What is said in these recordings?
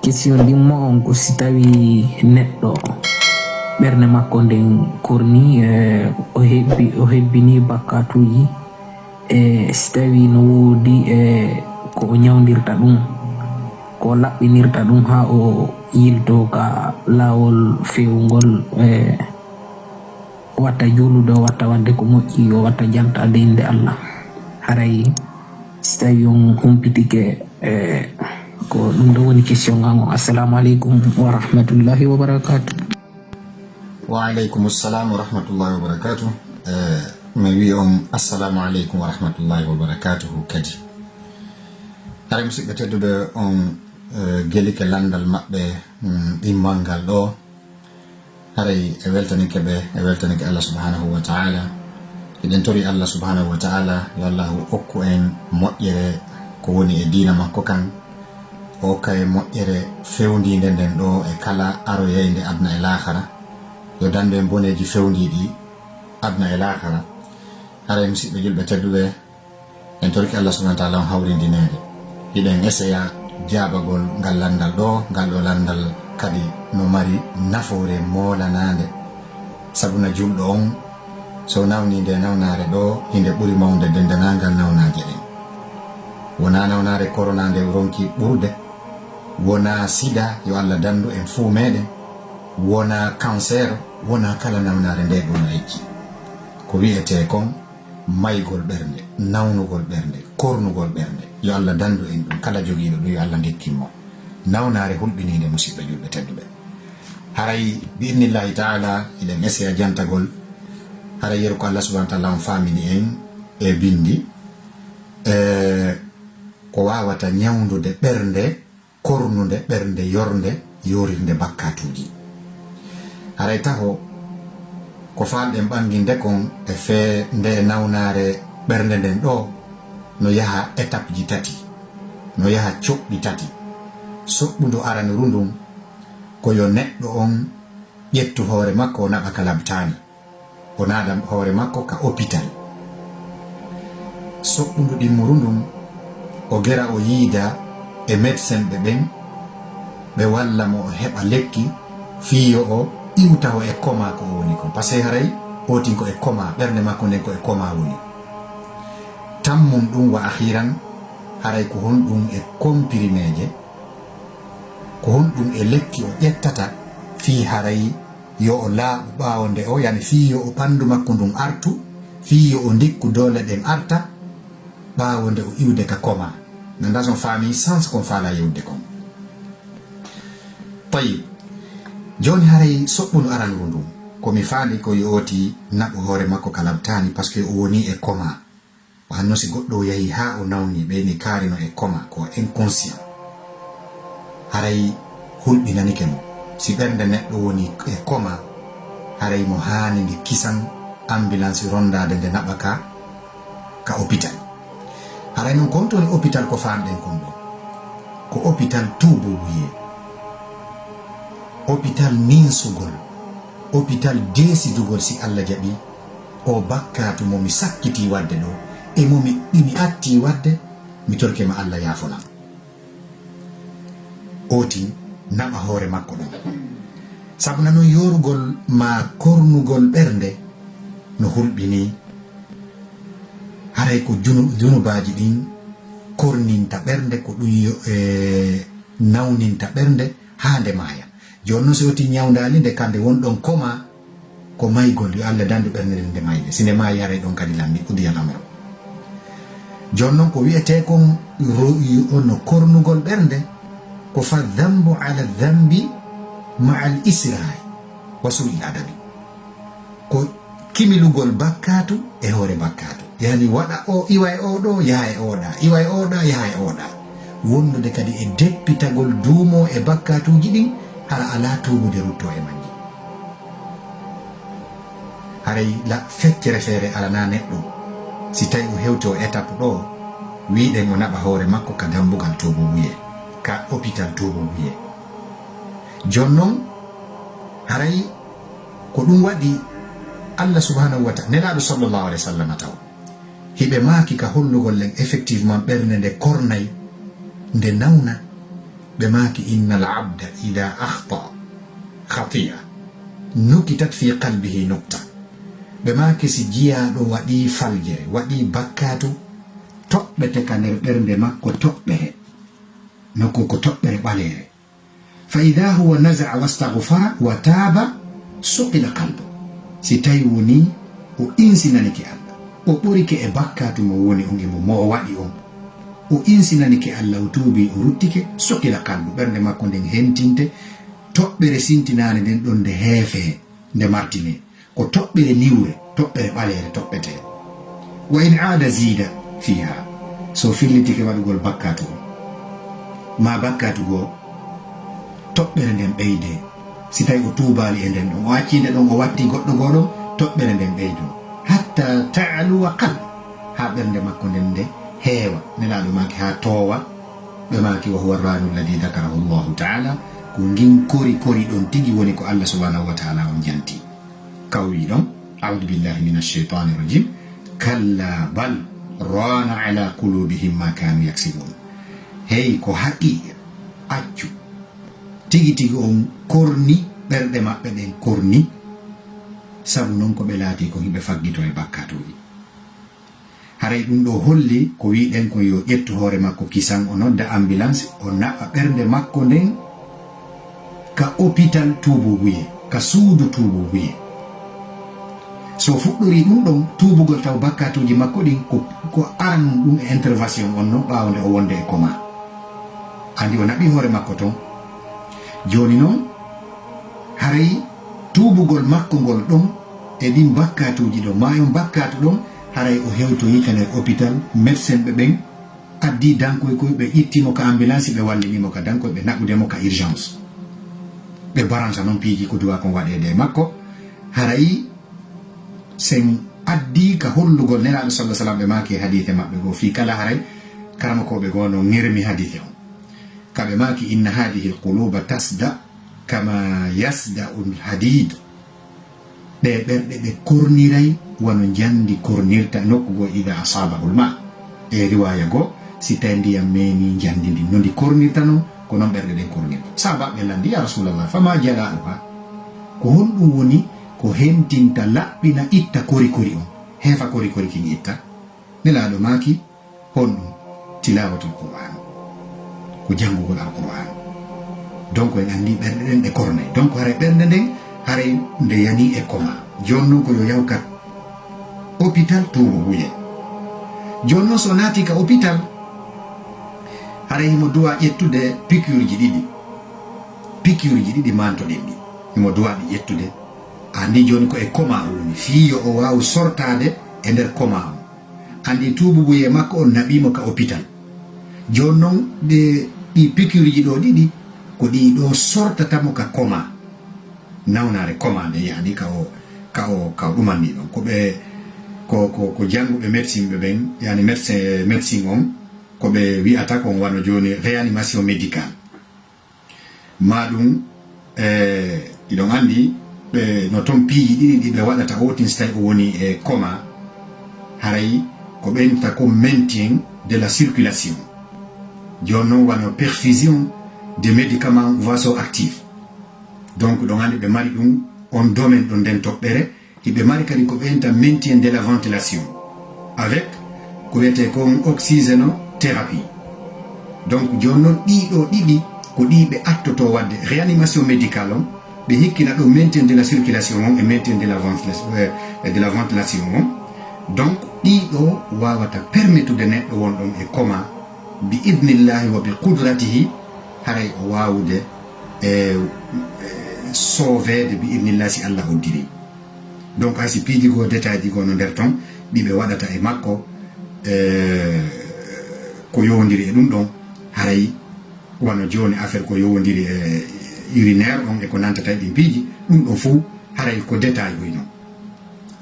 question ɗimmo on ko si tawi neɗɗo ɓernde makko nden korni o hebbini bakkatuji si tawi no woodi ko o ñawdirta ɗum ko laɓɓinirta ɗum ha o yilto ka laawol fewugol watta julude o watta wadde ko moƴƴi o watta jantade inde Allah haray si tawi on humpitike ko ɗum ɗo woni question ngan o. Assalamu aleykum wa rahmatullahi wa barakatuh. Wa aleykum assalam wa rahmatullahi wa barakatuh. mi wi on assalamu aleykum wa rahmatullahi wa barakatuhu kadi. Haray musidɓe tedduɓe on gelike landal maɓɓe ɗimmal ngal ɗo haray e weltanike ɓe e weltanike Allah subhanahu wa ta'ala. Eɗen tori Allah subhanahu wa ta'ala yo Allahu hokku en moƴƴere ko woni e diina makko kan, o hokka en moƴƴere fewndinde nden ɗo e kala aroyeyde adna e lahara, yo dande en boneji fewndiɗi adna e lahara. Haray musidɓe julɓe tedduɓe en toriki Allah subhanahu wa ta'ala on hawrindinede, hiɗen essaya jabagol ngal landal ɗo, ngal ɗo landal kadi no mari nafoore molanade, sabuna julɗo on so nawni nde nawnare ɗo hinde ɓuri mawde dendanangal nawnaje ɗen. Wona nawnare corona nde ronki ɓurde, wona sida yo Allah dandu en fuu meɗen, wona cancer, wona kala nawnare nde ɗo no ecci. Ko wiyete kon maygol ɓernde, nawnugol ɓernde, kornugol ɓernde, yo Allah dandu en ɗum, kala jogiiɗo ɗum yo Allah dekkinmo. Nawnare hulɓinide musidɓe julɓe tedduɓe. Haray bi'idnillahi ta'ala eɗen essaya jantagol haray yeru ko Allah subhanahu wa ta'ala on famini en e bindi ko wawata ñawdude ɓernde, kornude ɓernde, yornde, yorirde bakkatuji. Haray taho ko falɗen ɓanginde kon e fe nde nawnare ɓernde nden ɗo no yaha étape ji tati, no yaha coɓɓi tati. Soɓɓudu aranuru ndum ko yo neɗɗo on ƴettu hoore makko o naɓa ka labtani, o naɗa hoore makko ka hôpital. Soɓɓudu ɗimmuru ndum o gera o yiida e médecin ɓe ɓen ɓe walla mo o heɓa lekki fiyo o iwta o e koma ko o woni kon, par ce que haray otin ko e koma, ɓernde makko nden ko e koma woni. Tammum ɗum wa akhiran haray ko honɗum e comprimé, ko honɗum e lekki o ƴettata fi haray yo o laaɓu ɓaawo nde o, yani fi yo o ɓanndu makko ndun artu, fi yo o ndikku dole ɗen arta ɓaawo nde o iwde ka koma. Nanda son faami sans kon faala yewde kon. Tayib, joni haray soɓɓunu aranru ndum komi faali ko yooti naɓo hoore makko ka labtani par ce que o woni e koma. O hanno si goɗɗo yahi ha o nawni ɓeyni kaarino e koma ko inconscient, haray hulɓinanike mo. Si ɓernde neɗɗo woni e koma haray mo haani nde kisan ambulance rondade nde naɓa ka hôpital. Haray noon kon toni hôpital ko famɗen kon ɗo ko hôpital tuubo wiye, hôpital ninsugol, hôpital deesidugol si Allah jaɓi o bakkatu momi sakkiti wadde ɗo e momi atti wadde, mi torkema Allah yafonam. Oti naɓa hoore makko ɗon, sabuna noon yorugol ma kornugol ɓernde no hulɓini. Haray ko junubaji ɗin korninta ɓernde, ko ɗum nawninta ɓernde ha nde maya. Joni noon so yoti ñawdali nde kande wonɗon koma ko maygol, yo Allah dandu ɓernde nde mayde, sine mayi haray ɗon kadi lammi udiyal amro. Joni noon ko wiyete kon no kornugol ɓernde ko fa dhambu ala dhambi ma al isra'i wa su'il adabi, ko kimilugol bakkatu e hoore bakkatu, yani waɗa o iwa e oɗo yaha e oɗa, iwa e oɗa yaha e oɗa, wondude kadi e deppitagol duumo e bakkatuji ɗin hara ala tuubude rutto e majji. Haray la feccere feere alana neɗɗo si tawi o hewti o étape ɗo wiɗen o naɓa hoore makko ka dambugal tuubu wiye, ka hôpital tuubu wiye. Jon noon haray ko ɗum waɗi Allah subhanahu wa ta'ala nelaɗo sallallahu alaihi wa sallam taw hiɓe maaki ka hollugol len effectivement ɓernde nde kornay nde nawna بماك إن العبد إذا أخطأ خطيئة نكتت في قلبه نقطة بماك سجيا ودي فالجر ودي بكاتو تقبت كان برند ماكو تقبه نكو تقبه بالير فإذا هو نزع واستغفر وتاب سقل قلبه ستايوني وإنسنانك الله وبورك إبكاتو موني أنجي مو ودي وإنسنانك الله وتوبي ورتك سقل قلبه برند ماكو دين هنتينته toɓɓere sintinane nden ɗon nde heefe nde martine ko toɓɓere niwre toɓɓere ɓalere toɓɓete wa in aada zida fiha so fillitike waɗugol bakkatugo ma bakkatugo toɓɓere nden ɓeyde si tawi o tuubali e nden ɗon o accinde ɗon o watti goɗɗo goɗon toɓɓere nden ɓeydo hatta taaluwa qalb ha ɓernde makko nden nde heewa nelaɗo maki ha toowa ɓe maki wa huwa ranu alladi dakarahu llahu taala ko ngin kori ɗon tigi woni ko Allah subhanahu wa ta'ala on janti kawwi ɗon a'udhu billahi minash shaitani rajim kalla bal rana ala qulubihim ma kanu yaksibun hey ko haqiqa accu tigi on korni ɓerɗe maɓɓe ɗen korni sabu non ko ɓe laati ko hiɓe faggito e bakkatuji haray ɗum ɗo holli ko wiɗen ko yo ƴettu hoore makko kisan o nodda ambulance o naɓa ɓernde makko nden ka hôpital tuubuguye ka suudu tuubuguye so fuɗɗori ɗum ɗon tuubugol taw bakkatuji makko ɗin ko aran ɗum e intervention on no ɓawnde o wonde e coma andi o naɓi hoore makko ton joni noon haray tuubugol makko ngol ɗon e ɗin bakkatuji ɗon ma on bakkatu ɗon haray o hewtoyi ka nder hôpital médecin ɓe ɓen addi dankoy koy ɓe ittimo ka ambulance ɓe wallinimo ka dankoy ɓe naɓudemo ka urgence ɓe baransa noon piiji ko duwa kon waɗede makko haray sen addi ka hollugol nelaɗo sallah sallam ɓe maki hadithe maɓɓe go fi kala haray karamakoɓe go no ngermi hadithe on kaɓe maki inna hadihi lquluba tasda kama yasda'u lhadid ɓe ɓerɗe ɓe korniray wano jandi kornirta nokkugo ida asabahu lma e riwaya go si tawi ndiyam meni jandi ndi no ndi kornirta noon ko non ɓerɗe ɗen kornirta sahabaɓe landi ya rasulallah fama jaɗaɗuha ko honɗum woni ko hentinta laɓɓina itta kori on heefa kori kin itta nelaɗo maki honɗum tilawatul qur'an ko jangugol alqur'an donc en andi ɓerɗe ɗen ɗe kornay donc haray ɓernde nden haray nde yani e coma joni noon ko yo yawkat hôpital tuubo wuye joni noon so naati ka hôpital haray himo duwa ƴettude piqure ji ɗiɗi mantoɗen ɗi himo duwa ɗi ƴettude andi joni ko e coma o woni fiyo o wawa sortade e nder coma o andi tuubuguye makko on naɓimo ka hôpital joni noon ɗi piqure ji ɗo ɗiɗi ko ɗi ɗo sortatamo ka coma nawnare coma nde yani ka o ɗumanni ɗon ko janguɓe médecine ɓe ɓen yani médecine on ko ɓe wi'ata kon wano joni réanimation médicale maɗum iɗon andi ɓe no toon piiji ɗiɗi ɗi ɓe waɗata otin so tawi o woni e coma haray ko ɓenta ko maintien de la circulation joni noon wano perfusion de médicaments vasoactifs donc ɗon andi ɓe mari ɗum on domaine ɗo nden toɓɓere hiɓe mari kadi ko ɓenta maintien de la ventilation avec ko wiyete kon oxygénothérapie donc joni noon ɗiɗo ɗiɗi ko ɗi ɓe attoto wadde réanimation médicale on ɓe hikkina ɗo maintien de la circulation on e maintien de la ventilation on donc ɗiɗo wawata permettude neɗɗo wonɗon e coma bi idnillahi wa bi qudratihi haray o wawude sauvede bi idnillahi si Allah hoddiri donc hay si piiji go détail ji go no nder ton ɗiɓe waɗata e makko ko yowodiri e ɗum ɗon haray wano joni affaire ko yowodiri e urinaire on e ko nantata e ɗin piiji ɗum ɗon fou haray ko détail hoy noon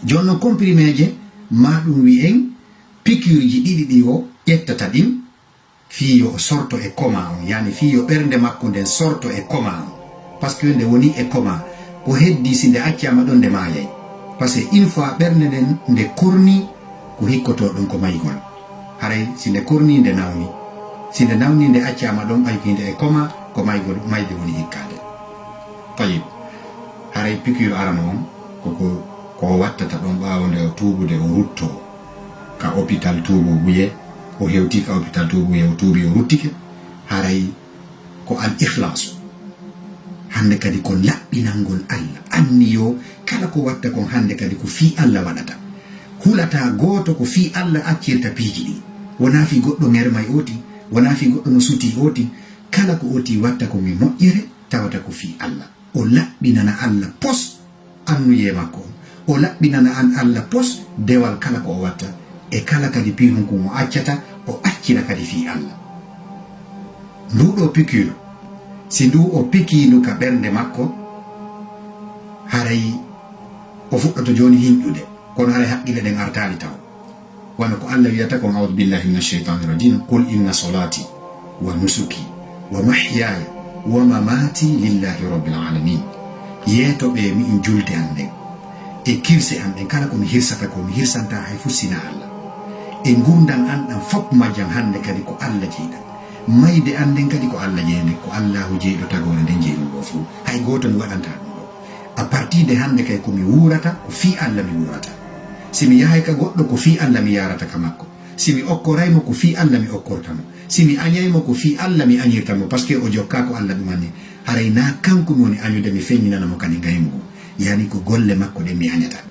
joni noon comprimé je ma ɗum wi en piqure ji ɗiɗi ɗi o ƴettata ɗin fiyo o sorto e coma on yani fiyo ɓernde makko nden sorto e coma on par ce que nde woni e coma ko heddi si nde accama ɗon nde mayay par ce que une fois ɓernde nden nde korni ko hikkoto ɗon ko maygol haray si nde korni nde nawni sinde nawni nde accama ɗon ɓaykinde e koma ko mayde woni hikkade tayib haray piqûre arano on ko wattata ɗon ɓawonde o tuubude o rutto ka hôpital tuubu buye o hewti ka hôpital tuubu buye o tuubi o ruttike haray ko al ikhlasu hande kadi ko laɓɓinalngol Allah anni yo kala ko watta kon hande kadi ko fi Allah waɗata hulata goto ko fi Allah accirta piiji ɗi wona fi goɗɗo ŋermay oti wona fi goɗɗo no suti oti kala ko oti watta ko mi moƴƴere tawata ko fi Allah o laɓɓinana Allah pos annuye makko o laɓɓinana an Allah pos dewal kala ko o watta e kala kadi piihum ko mo accata o accina kadi fi Allah nduɗo piqûre si ndu o pikiindu ka ɓernde makko haray o fuɗɗoto joni hinƴude kono haray haqqille ɗen artali taw wano ko Allah wiyata kon audu billahi min alcheitani rajim qul inna solati wa nusuki wa mahyaya wa mamati lillahi rabbil alamin yeetoɓe mi in julde an ɗen e kirse an ɗen kala komi hirsata ko mi hirsanta hay fussina Allah e gurdal an ɗan fof majjam hande kadi ko Allah jiiɗan mayde an nden kadi ko Allah jeende ko Allahu jeeɗo tagore nden jeeɗum ɗo fuu hay goto mi waɗanta ɗum ɗo a partir de hande kay komi wurata ko fi Allah mi wurata simi yahay ka goɗɗo ko fi Allah mi yarata ka makko simi okkoraymo ko fi Allah mi okkortamo simi añaymo ko fi Allah mi añirtamo par ce que o jokka ko Allah ɗumanni haray na kanko mi woni añude mi feññinanamo kadi gaymugo yani ko golle makko ɗen mi añata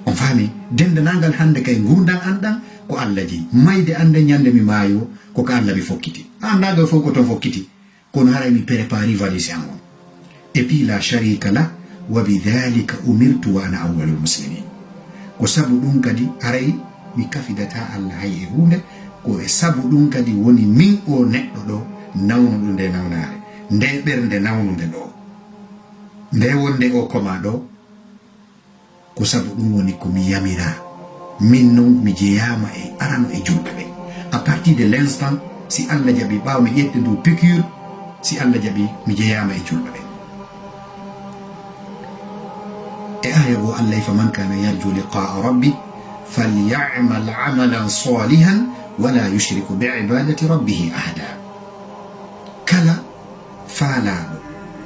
on faami dendanangal hande kay gurdam an ɗan ko Allah jeyi mayde ande ñande mi maayo ko Allah mi fokkiti andaga fof ko ton fokkiti kono haray mi prépari valise an on et puis la sharika la wa bidhalika umirtu wa ana awwalul muslimin ko sabu ɗum kadi haray mi kafidata Allah hay e hunde ko e sabu ɗum kadi woni min o neɗɗo ɗo nawnuɗo nde nawnare nde ɓernde nawnude ɗo nde wonde o koma ɗo ko sabu ɗum woni ko mi yamira min non mi jeyama e arano e julɓe ɓe à partir de l'instant si Allah jaɓi ɓaw mi ƴetti ndu piqûre si Allah jaɓi mi jeyama e julɓe ɓe e aya go Allah faman kana yarju liqa'a rabbi falyamal amalan salihan wala yushriku bi'ibadati rabbih ahada kala faalaɗo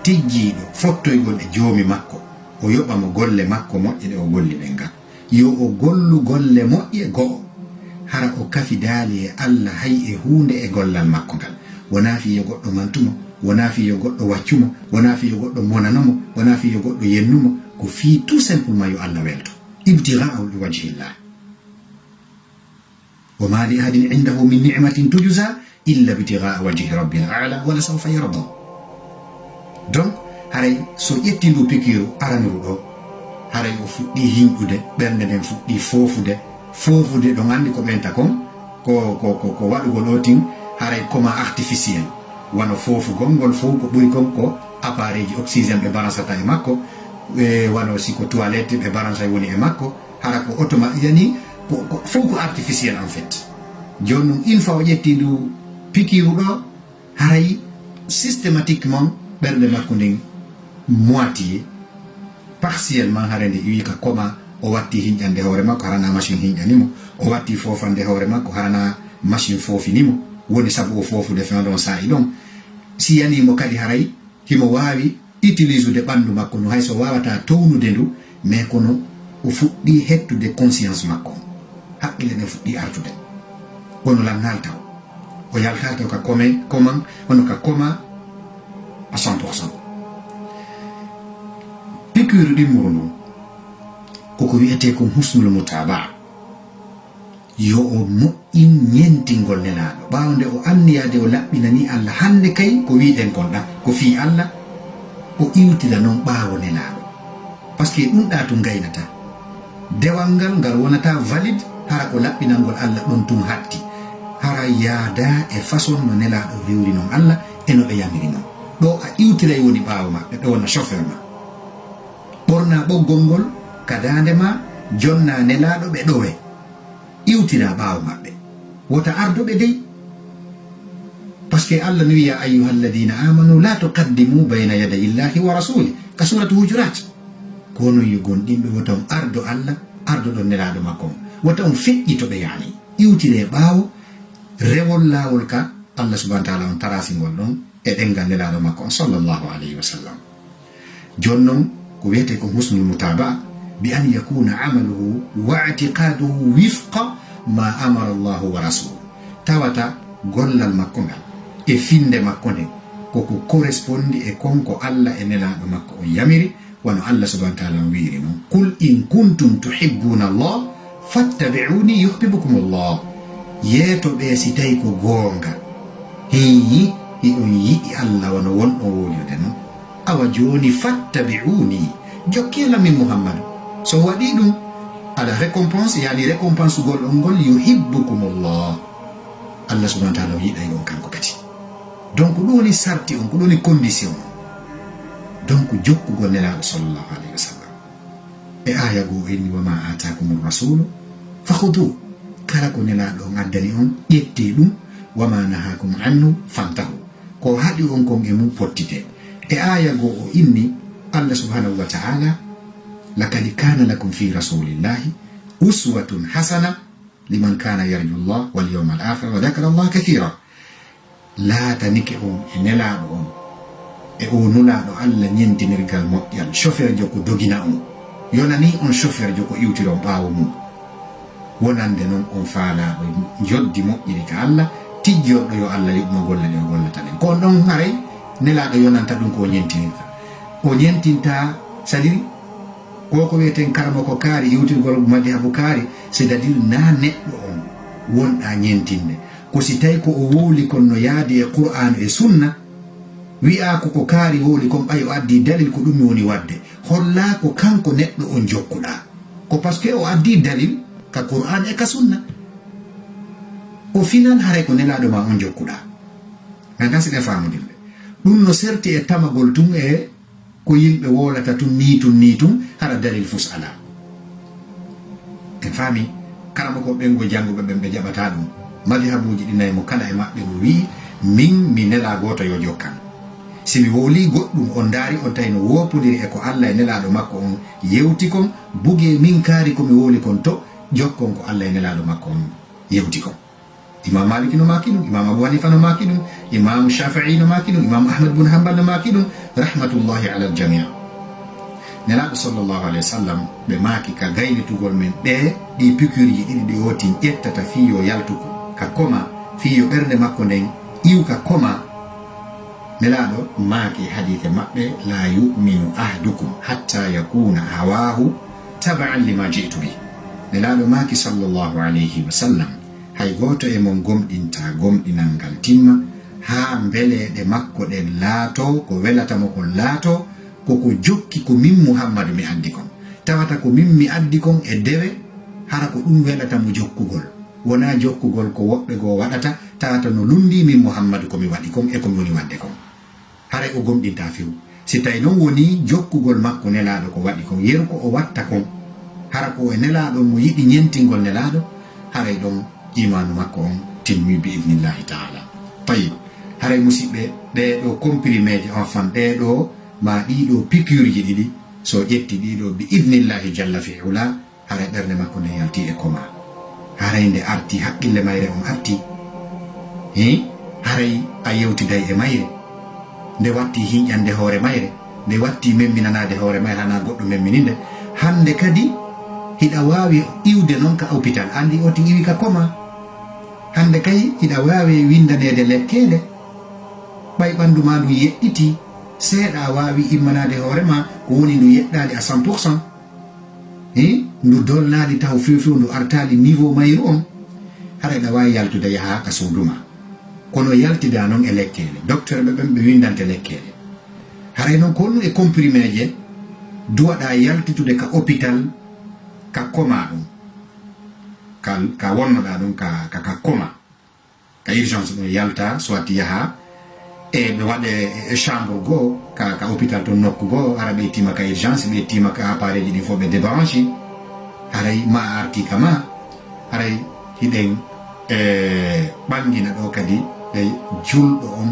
tijjiɗo fottoygol e joomi makko o yoɓamo golle makko moƴƴe ɗe o golli ɗen ga yo o gollu golle moƴƴe go'o hara o kafi daali e Allah hay e hunde e gollal makko ngal wona fi yo goɗɗo mantumo wona fi yo goɗɗo waccumo wona fi yo goɗɗo monanomo wona fi yo goɗɗo yennumo ko fi tout simplement yo Allah welto ibtiga'u li wajhillah wa ma li ahadin indahu min ni'matin tujza illa ibtigha'a wajhi rabbil a'la wala sawfa yarda donc haray so ƴetti ndu piqûre araniru ɗo haray o fuɗɗi hinƴude ɓernde nden fuɗɗi fofude ɗo andi ko ɓenta kon ko waɗugol o tin haray coma artificiel wano fofugol ngol fof ko ɓuri kon ko appareil ji oxygéne ɓe balansata e makko wano siko toilette ɓe balansa woni e makko hara ko automatique yani fof ko artificiel en fait joni noon une fois o ƴetti ndu piqûre ɗo haray systématiquement ɓernde makko nden moitié partiellement hare nde wi ka coma o watti hinƴande hoore makko harana machine hinƴanimo o watti fofande hoore makko harana machine fofinimo woni sabu o fofude fen ɗon sa'i ɗon si yanimo kadi haray himo wawi utilise ude ɓandu makko no hayso wawata townude ndu mais kono o fuɗɗi hettude conscience makko haqqille ɗen fuɗɗi artude kono lan haltaw o yaltata ka comment hono ka coma à 100%. Piqûre ɗimmuru ndun koko wiyete ko husnul mutaba yo o moƴƴin ñentingol nelaɗo ɓawde o anniyade o laɓɓinani Allah hande kay ko wiɗen kon ɗa ko fi Allah o iwtida noon ɓaawo nelaɗo par ce que ɗum ɗa to gaynata dewal ngal ngal wonata valide hara ko laɓɓinalngol Allah ɗon tun hatti hara yaada e façon no nelaɗo rewri noon Allah e no ɓe yamiri noon ɗo a iwtiray woni ɓaawo maɓɓe ɗo wona chauffeur ma ɓorna ɓoggol ngol ka dande ma jonna nelaɗo ɓe ɗowe iwtira ɓaawo maɓɓe wota ardoɓe dey par ce que Allah no wiya ayuha alladina amanu la tuqaddimu bayna yaday illahi wa rasuli ka suratu hujurat kono yo gonɗinɓe wota on ardo Allah ardo ɗon nelaɗo makko on wota on feƴƴitoɓe yani iwtire ɓaawo rewol laawol ka Allah subhanahu wa ta'ala on tarasingol ɗon e ɗengal nelaɗo makko on sallllahu alayhi wa sallam. jonnon ko wiyete ko husnul mutaba bi an yakuna amaluhu wa i'tiqaduhu wifqa ma amara Allahu wa rasuluhu. tawata gollal makko ngal e finde makko nden koko correspondi e konko Allah e nelaɗo makko on yamiri, wono Allah subhanahu wa ta'ala wiiri noon qul in kuntum tuhibbuna Allah fattabi'uni yuhibbukum Allah. yeeto ɓe si tawi ko goonga heyi hiɗon yiɗi Allah wono wonɗon wolwude noon, awa joni fattabi'uni jokkela min Muhammadu. so waɗi ɗum aɗa récompense, yani récompense gol on ngol yuhibbukum Allah. Allah subhanahu wa ta'ala yiɗay on kanko kadi. donc ɗum woni sarti on, ko ɗum woni condition on. donc jokkugol nelaɗo sallllahu alayhi wa sallam. e aya goo inni wa ma atakum rasulu fakhudu, kala ko nelaɗo on addani on ƴette ɗum, wa ma nahakum anhu fantahu, ko haɗi on kon e mum pottite. e aya goo o inni Allah subhanahu wa ta'ala lakad kana lakum fi rasulillahi uswatun hasana liman kana yarju llah wal yawmal akhir wa dhakara Allah kathira. laatanike on e nelaɗo on e o nulaɗo Allah ñentinirgal moƴƴal, chauffeur jo ko dogina on, yonani on chauffeur jo ko iwtiron ɓaawo mum, wonande noon on faalaɗo joddi moƴƴiri ka Allah, tijjoɗo yo Allah yoɓmo golle ɗe o gollata ɗen. ko ɗon haray nelaɗo yonanta ɗum ko ñentinirta, o ñentinta c'est-à-dire koko wiyeten karama ko kaari iwtirgol madhabu kaari, c'est-à-dire na neɗɗo on wonɗa ñentinde, ko si tawi ko o wowli kon no yaadi e Qur'an e sunna, wi'a ko kaari wowli kon ɓay o addi dalil ko ɗum woni wadde, holla ko kanko neɗɗo on jokkuɗa, ko par ce que o addi dalil ka Qur'an e ka sunna. o final haray ko nelaɗo ma on jokkuɗa. ganda siɗe famodirde ɗum no serti e tamagol tun e ko yimɓe wolata tun ni tun hara dalil fus ala. en faami karama ko ɓengo janguɓe ɓen ɓe jaɓata ɗum madhabuji ɗi nayi mo kala e maɓɓe no wi min mi nela goto yo jokkan. si mi wowli goɗɗum on daari on tawi no wopodiri e ko Allah e nelaɗo makko on yewti kon, bugue min kaari ko mi wowli kon to jokkon ko Allah e nelaɗo makko on yewti kon. imam Maliki no maki ɗum, imam Abu Hanifa no maki ɗum, imam Shafi'i no maki ɗum, imam Ahmad bin Hanbal no maki ɗum, rahmatullahi ala al-jami'. nelaɗo sallllahu alayhi wa sallam ɓe maki ka gaynitugol men ɗe ɗi piqurji ɗiɗi ɗi wotin ƴettata fiyo yaltuko ka koma, fiyo ɓernde makko nden iwka koma. nelaɗo maaki hadithe maɓɓe la yuminu ahdukum hatta yakuna hawahu taba'an lima ji'tu bi. nelaɗo maaki sallllahu alayhi wa sallam hay goto e mon gomɗinta gomɗinal ngal timma ha mbeleɗe makko ɗen laato ko welatamo kon laato koko jokki ko min Muhammadu mi addi kon. tawata ko min mi addi kon e dewe hara ko ɗum welatamo jokkugol, wona jokkugol ko woɓɓe goo waɗata, tawata no lundi min Muhammadu komi waɗi kon e komi woni wadde kon. haray o gomɗinta few. si tawi noon woni jokkugol makko nelaɗo ko waɗi kon, yeru ko o watta kon hara ko e nelaɗo mo yiɗi ñentingol nelaɗo, haray ɗon imanu makko on timmi bi idnillahi taala. tayib haray musidɓe ɗeɗo compriméje enfin ɗeɗo ma ɗiɗo piqurji ɗiɗi so ƴetti ɗiɗo bi idnillahi jalla fi ula, haray ɓernde makko nde yalti e koma, haray nde arti haqqille mayre on arti, haray a yewtiday e mayre, nde watti hiñƴande hoore mayre, nde watti memminanade hoore mayre hana goɗɗo memmininde. hande kadi hiɗa wawi iwde noon ka hôpital, andi o ti iwi ka koma. hande kay hiɗa wawi windanede lekkele ɓay ɓandu ma ndu yeɗɗiti, seeɗa wawi immanade hoorema ko woni ndu yeɗɗali à 100%, ndu dolnali taw few ndu artali niveau mayru on, hara ɗa wawi yaltude yaha ka suuduma kono yaltida noon e lekkele. docteur ɓe ɓen ɓe windante lekkele, haray noon ko ɗum e comprimé je duwaɗa yaltitude ka hôpital ka koma ɗum, ka wonnoɗa ɗum ka koma, ka urgence ɗum yalta soit yaha e ɓe waɗe chambre goo ka hôpital to nokku goo, hara ɓe tima ka urgence, ɓe tima ka appareil ji ɗi fof ɓe débranchi, haray ma arti kama, haray hiɗen ɓangina ɗo kadi ɗe julɗo on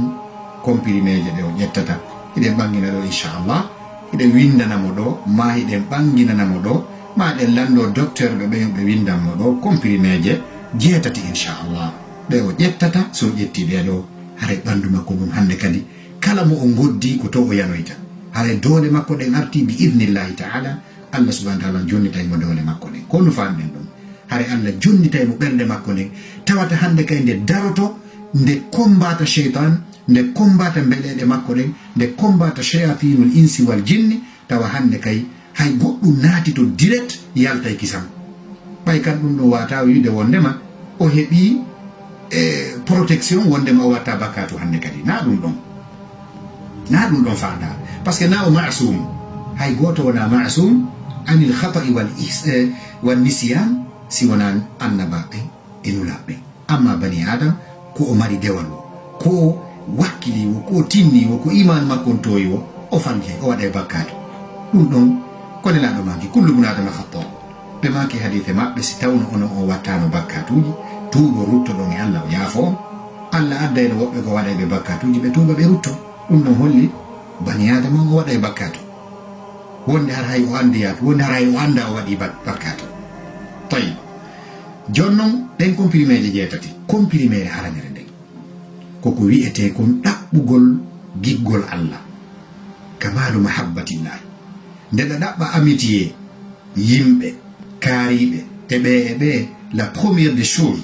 comprimé je ɗe o ƴettata, hiɗen ɓangina ɗo inchallah, hiɗen windanamo ɗo, ma hiɗen ɓanginanamo ɗo, ma ɗen lando docteur ɓe ɓen ɓe windanmo ɗo comprimé je 7 inchallah. maɓɓe o ƴettata so ƴetti ɓeɗo haray ɓandu makko ɗum hande kadi kala mo o goddi ko to o yanoyta haray doole makko ɗen arti bi idnillahi taala Allah subhanahu wa taala jonnitaymo doole makko ɗen ko no famɗen ɗum haray Allah jonnitaymo ɓernde makko nden tawata hande kay nde daroto nde kombata cheytan nde kombata mbeɗeɗe makko ɗen nde kombata shayatinul insi wal jinni tawa hande kay hay goɗɗum naati to direct yaltay kisam ɓay kan ɗum ɗo wata wiide wondema o heɓi protection wondema o watta bakkatu hande kadi na ɗum ɗon fanda par ce que na o masum hay goto wona masum anil khata'i wal nisyan si wona annabaɓe e nulaɓe amma bani adam ko o mari dewal o ko wakkili wo ko tinni wo ko iman makko toyi o fanke o waɗa bakkatu ɗum ɗon ko nelaɗo maki kullu bun adama khata ɓe maki hadithe maɓɓe si tawno ono o wattano bakkatuji tuubo ruttoɗon e Allah o yaafo Allah adda ene woɓɓe ko waɗa ɓe bakkatuji ɓe tuuba ɓe rutto ɗum ɗon holli bani adama o waɗa bakkatu wonde har hay o andi yaatu wonde har hay o anda o waɗi bakkatu tayyib jonnon ɗen comprimé je jeetati comprimé haranere nden koko wi'ete kon ɗaɓɓugol giggol Allah kamalu mahabbatillahi ndeɗa ɗaɓɓa amitié yimɓe kaariɓe e ɓe la première des choses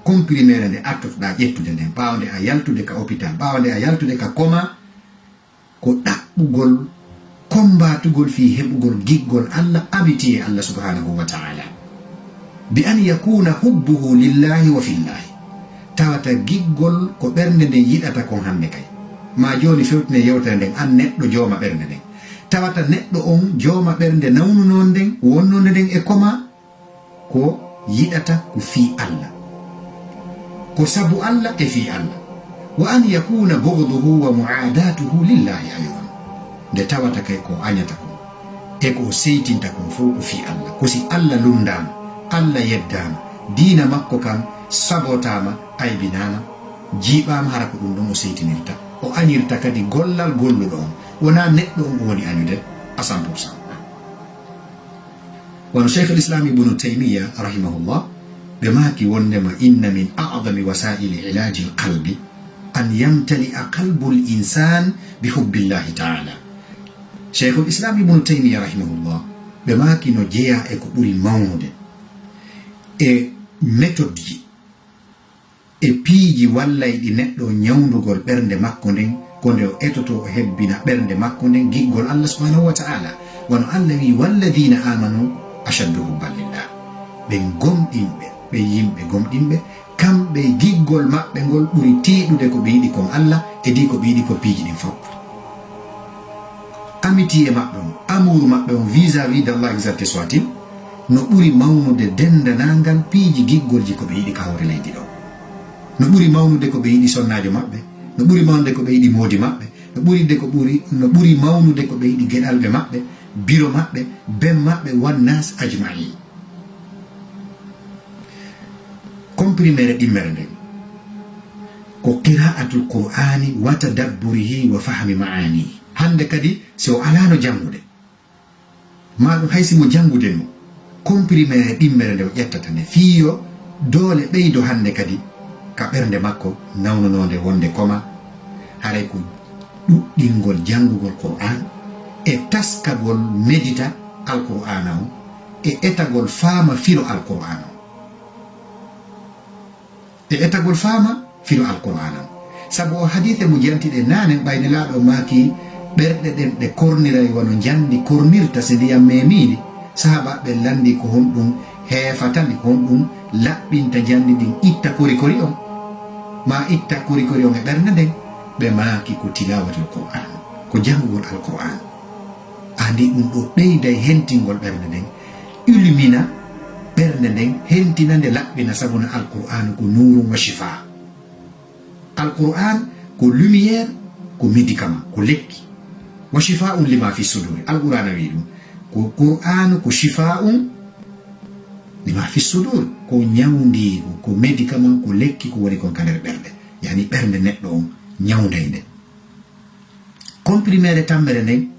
comprimére nde artotoɗa ƴettude nden ɓawde a yaltude ka hôpital ɓawde a yaltude ka coma ko ɗaɓɓugol kombatugol fi heɓugol giggol Allah amitié Allah subhanahu wa taala bi an yakuna hubbuhu lillahi wa fillahi tawata giggol ko ɓernde nden yiɗata kon hande kay ma joni fewtine yewtere nden an neɗɗo jooma ɓernde nden tawata neɗɗo on jooma ɓernde nawnunon nden wonnode nden e koma ko yiɗata ko fi Allah ko sabu Allah e fi Allah wa an yakuna bughduhu wa mu'adatuhu lillahi aydan nde tawata kay ko añata kon e ko seytinta kon fof ko fi Allah ko si Allah lundama Allah yeddama diina makko kam sabotama aybinama jiiɓama hara ko ɗum ɗon o seytinirta o añirta kadi gollal golluɗo on wona neɗɗo on o woni añude à 100%. wono cheikh l'islam ibnu taymiya rahimahullah ɓe maaki wondema inna min a'dami wasaili ilaji lqalbi an yamtali'a qalbu l'insan bi hubbillahi taala cheikh l'islam ibnu taymiya rahimahullah ɓe maaki no jeeya e ko ɓuri mawnude e méthode ji e piiji wallayɗi neɗɗo ñawdugol ɓernde makko nden ko nde o etoto o hebbina ɓernde makko nden giggol Allah subhanahu wa taala wono Allah wi walladina amanu ashaddu hubban lillah ɓe gomɗinɓe ɓe yimɓe gomɗinɓe kamɓe giggol maɓɓe ngol ɓuri tiiɗude ko ɓe yiɗi kon Allah e di ko ɓe yiɗi ko piiji ɗin fof amitié maɓɓe on amour maɓɓe on vis-à-vis d'Allah exalté soit-il no ɓuri mawnude dendanangal piiji giggolji ko ɓe yiɗi ka hawre leydi ɗo no ɓuri mawnude ko ɓe yiɗi sonnajo maɓɓe no ɓuri mawnude ko ɓe yiɗi moodi maɓɓe no ɓuri mawnude ko ɓe yiɗi geɗalɓe maɓɓe biro maɓɓe ben maɓɓe wannas ajmain comprimére ɗimmere nden ko qira'atul qur'ani wa tadabburihi wa fahmi maani hande kadi so alano jangude maɗum haysimo jangude no comprimére ɗimmere nde o ƴettata nde fiyo doole ɓeydo hande kadi ka ɓernde makko nawnonode wonde koma haray ko ɗuɗɗingol jangugol qur'an e taskagol médita alqur'ana o e etagol faama filo alqur'ana o sabu o hadithe mo jantiɗe nane ɓayne laaɗo maaki ɓerɗe ɗen ɗe korniray wono jandi kornirta se ndiyam memidi sahabaɓe landi ko honɗum heefatani ko honɗum laɓɓinta jandi ɗin itta korikori on ma itta korikori on e ɓernde nden ɓe maaki ko tilawatul qur'an ko jangugol alqur'an andi ɗum ɗo ɓeyday hentingol ɓernde nden ilmina ɓernde nden hentina nde laɓɓina sabuna alqur'an ko nurun wa shifa alqur'an ko lumiére ko médicament ko lekki wa shifa'un lima fi suduri alqur'ana wi ɗum ko qur'an ko shifa'un lima fi sudur ko ñawdigu ko médicament ko lekki ko woni kon ka nder ɓernde yani ɓernde neɗɗo on ñawday nde comprimére tammere nden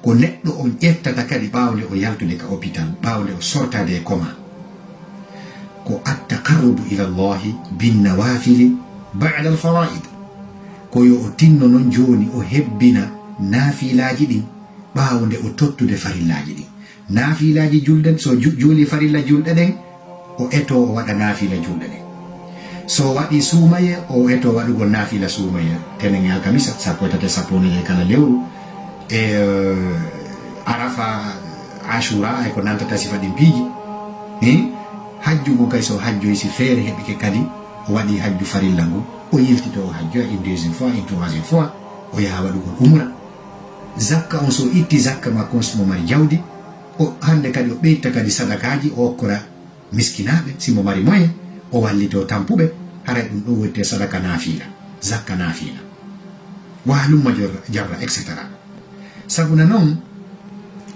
ko neɗɗo on ƴettata kadi ɓawde o yaltude ka hôpital ɓawde o sortade e coma ko attaqarrubu ila llahi binnawafili ba'da alfaraid ko yo o tinno non joni o hebbina naafilaji ɗin ɓawo nde o tottude farillaji ɗin. Naafilaji julɗe so juuli farilla julɗe ɗen o eto o waɗa naafila julɗe ɗen, so waɗi suumaye o eto waɗugol naafila suumaye tenen e alkamisa sappo e tati sapponeje kala lewru e arafa ashura e ko nantata sifa ɗin piiji hajju ngu kay so hajjoy si feere heɓike kadi o waɗi hajju farilla ngu o yiltito o hajjoya une deuxième fois une troisième fois o yaha waɗugol umra. Zakka on so itti zakka makko on simo mari jawdi o hande kadi o ɓeyta kadi sadakaji o okkora miskinaɓe simo mari moyen o wallito tampuɓe haray ɗum ɗo wonte sadaka naafila zakka naafila walumma jarra etc. Sabuna noon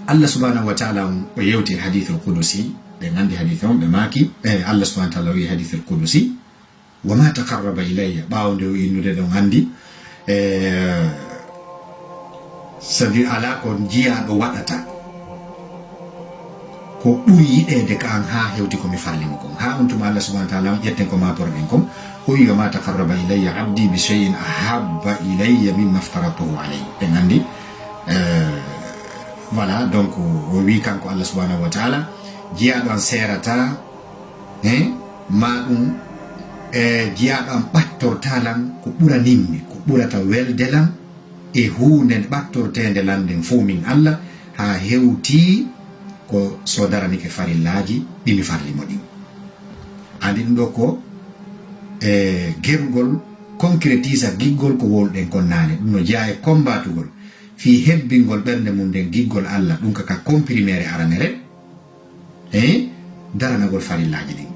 Allah subhanahu wa ta'ala o yewti hadith al-qudusi ɓe gandi hadith on ɓe maaki Allah subhanahu wa ta'ala wi hadith al-qudusi wa ma taqarraba ilayya ɓawo nde o innude ɗon andi c'est-à-dire ala ko jiyaɗo waɗata ko ɓuri yiɗede ka an ha hewti komi fallimo kon ha on tuma Allah subhanahu wa ta'ala ƴetten ko maporɗen kon o wi ma taqarraba ilayya abdi bi shay'in ahabba ilayya mimma aftaratuhu alayhi ɓe gandi voilà donc o wi kanko Allah subhanahu wa ta'ala jiyaɗo an serata ma ɗum jiyaɗo an ɓattortalan ko ɓuranimmi ko ɓurata weldelam e hunde nde ɓattortede landen fo min Allah ha hewti ko so daranike farillaji ɗimi farlimo ɗin. Andi ɗum ɗo ko gerugol concrétisa giggol ko wolɗen kon nane ɗum no jeeya e combatugol fi hebbingol ɓernde mum nden giggol Allah ɗum kaka comprimére aranere daranagol farillaji ɗin.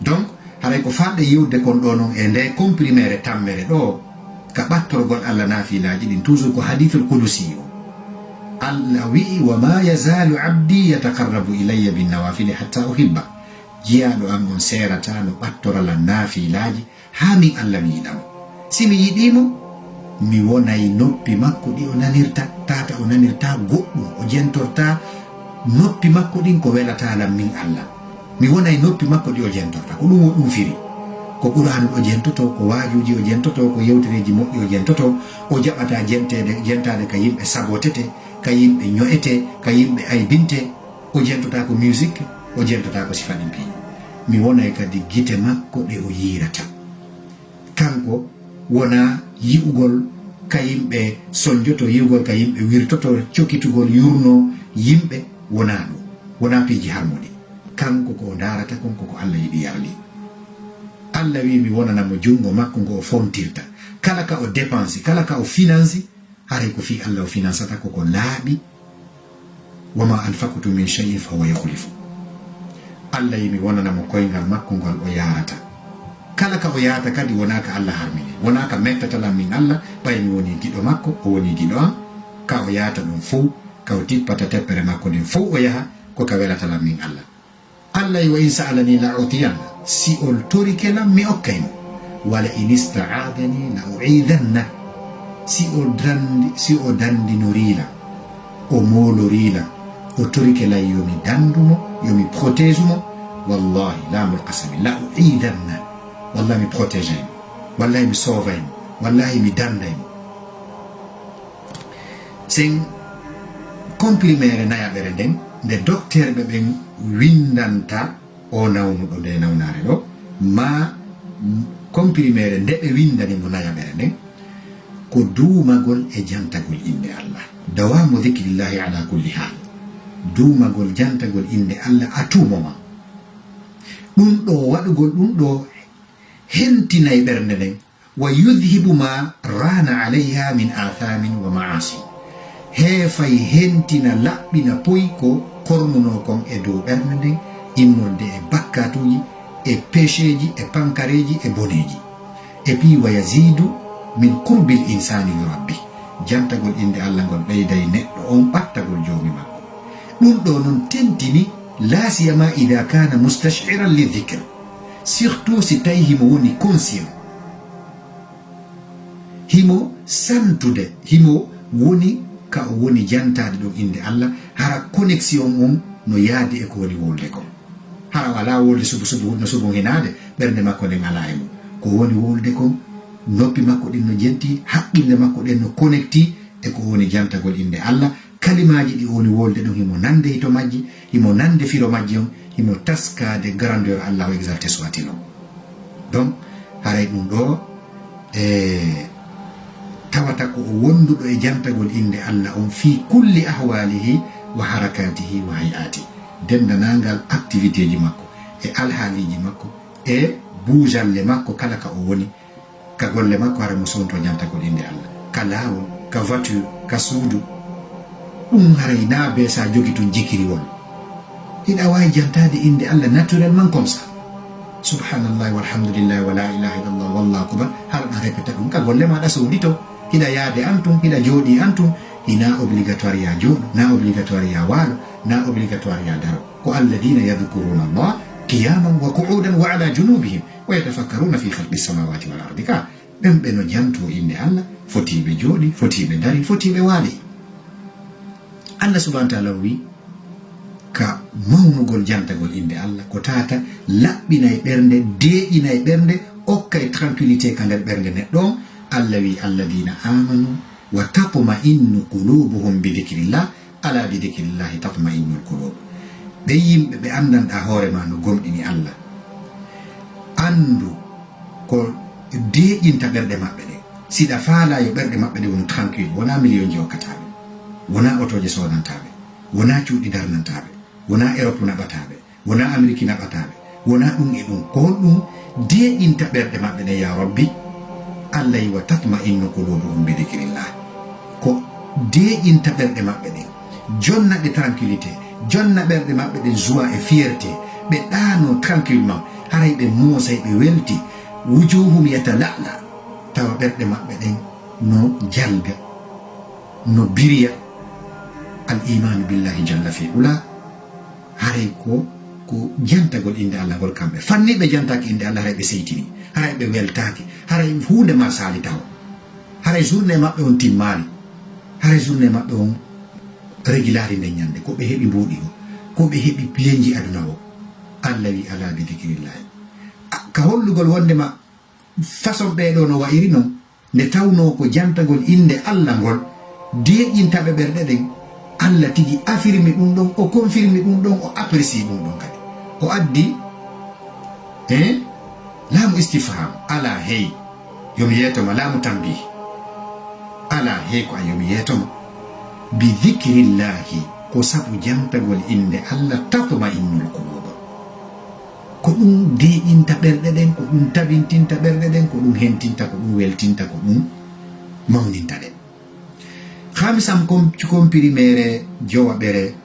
Donc haray ko faɗɗe yiwde kon ɗo noon e nde comprimére tammere ɗo ka ɓattorgol Allah naafilaji ɗin toujours ko hadithul qudusi o Allah wi'i wa ma yazalu abdi yataqarrabu ilayya bin nawafili hatta uhibba jiyaɗo an on serata no ɓattorala naafilaji ha min Allah mi yiɗamo simi yiɗimo mi wonay noppi makko ɗi o nanirta tata o nanirta goɗɗum o jentorta noppi makko ɗin ko welatalam min Allah mi wonay noppi makko ɗi o jentorta ko ɗum o ɗum firi ko Qur'an o jentoto ko waajuji o jentoto ko yewtereji moƴƴi o jentoto o jaɓata jentade ka yimɓe sabotete ka yimɓe ño'ete ka yimɓe aybinte o jentota ko musique o jentota ko sifa ɗin piini mi wonay kadi gite makko ɗe o yirata kanko wona yi'ugol ka yimɓe sonjoto yi'ugol ka yimɓe wirtoto cokitugol yurno yimɓe wona ɗum wona piiji harmoni kanko ko o darata konko ko Allah yiɗi yarli Allah wi mi wonanamo jungo makko ngo o fontirta kala ka o dépense kala ka o finance haray ko fi Allah o finansata koko laaɓi wama anfaqtu min shay'in fa huwa yukhlifu Allah wi mi wonanamo koyngal makko ngol o yarata kala ka o yarata kadi wona ka Allah harmini wona ka mettatala min Allah ɓay mi woni giɗo makko o woni giɗo am ka o yahata ɗum fof ka o tippata teppere makko ndin fof o yaha ko ka welatala min Allah Allah wi wa in sa'alani la utiyanna si ol torikelam mi okkaymo wala in ista'adani la u'idanna si o dandinorila o molorila o torikela yomi dandumo yomi protège mo wallahi lamul qasami la u'idanna wallahi mi protégé mo wallahi mi sauvaymo wallahi mi dandaymo sen comprimére nayaɓere nden nde docteur ɓe ɓen windanta o nawnuɗo nde nawnare ɗo ma comprimére nde ɓe windani mo nayaɓere nden ko duumagol e jantagol inde Allah dawamu dhikrillahi ala kulli hal duumagol jantagol inde Allah a tumoma ɗum ɗo waɗugol ɗum ɗo hentinay ɓernde nden wa yudhibu ma rana alayha min athamin wa maasi heefay hentina laɓɓina poy ko kornuno kon e dow ɓernde nden immorde e bakkatuji e péchéji e pankareji e boneji e puis wa yazidu min qurbil insani li rabbi jantagol inde Allah ngol ɓeyday neɗɗo on ɓattagol joomi makko ɗum ɗo noon tentini la siyama ida kana mustashiran li dhicre surtout si tawi himo woni conscient himo santude himo woni ka o woni jantade ɗum inde Allah hara connexion on no yaadi e ko woni wolde ko hara wala wolde subu no subu hinade bernde makko den ala e mum ko woni wolde ko noppi makko din no jenti haqqille makko den no connecti e ko woni jantagol inde Allah kalimaji di woni wolde dum himo nande hito majji himo nande firo majji on himo taskade grandeur Allah exalté soit-il donc haray dum do tawata ko wondudo e jantagol inde Allah on fi kulli ahwalihi wa harakatihi wa hayati dendanangal activité ji makko e alhaliji makko e buujalle makko kala ka o woni ka golle makko hara mo sonto jantagol inde Allah ka lawol ka voiture ka suudu haray na be sa jogi to jikiri won ida way jantade inde Allah naturellement comme ça subhanallah walhamdulillah wala ilaha illallah wallahu akbar har na répéter dum ka golle ma da sowdito hida yaade antum hida jodi antum ina obligatoire ya jodo na obligatoire ya walo na obligatoire ya daro ko alladina yadhkuruna Allah qiyaman wa qu'udan wa ala junubihim wa yatafakkaruna fi khalqis samawati wal ardi ka bembe no janto inde Allah fotibe jodi fotibe dari fotibe wali Allah subhanahu wa ta'ala wi ka mawnugol jantagol inde Allah ko tata labbina e bernde de'ina e bernde okkay tranquillité ka der bernde neddo Allah wi alladina amanu wa tatma'innu qulubuhum bi dhikrillah ala bi dhikrillah tatma'innul qulub be yimbe be andanda hoore ma no gomdini Allah andu ko de'inta berde mabbe de sida faala yo berde mabbe de won tranquille wona million jokatabe wona otoje sodantabe wona cuudi darnantabe wona Europe nabatabe wona America nabatabe wona dum e dum ko dum de'inta berde mabbe de ya rabbi Allah wa tatma'innu qulubuhum bi dhikrillah ko de'inta berde mabbe de jonna de tranquillité jonna berde mabbe de joie et fierté be dano tranquillement haray be mosa be welti wujuhum yatala'la taw berde mabbe de no jalga no biriya al iman billahi jalla fi ula haray ko jantagol inde Allah gol kambe fanni be jantaki inde Allah haray be seytini haray be weltaki haray hunde ma sali taw haray journée mabbe on timmani haray journée mabbe on regulari de nyande ko be hebi mbodi ko be hebi pilenji aduna o Allah wi ala bi dhikrillah ka hollugol wonde ma façon be do no wairi non ne tawno ko jantagol inde Allah gol de'intabe berde den Allah tigi affirme dum don o confirme dum don o apprécie dum don kadi o addi lamu istifham ala hey yomi yetoma lamu tambi ala hey ko yomi yetoma bi dhikrillahi ko sabu jantagol inde Allah tatma'innul qulub ko dum de'inta berde den ko dum tabintinta berde den ko dum hentinta ko dum weltinta ko dum mawninta den khamisam kompiri mere jowa bere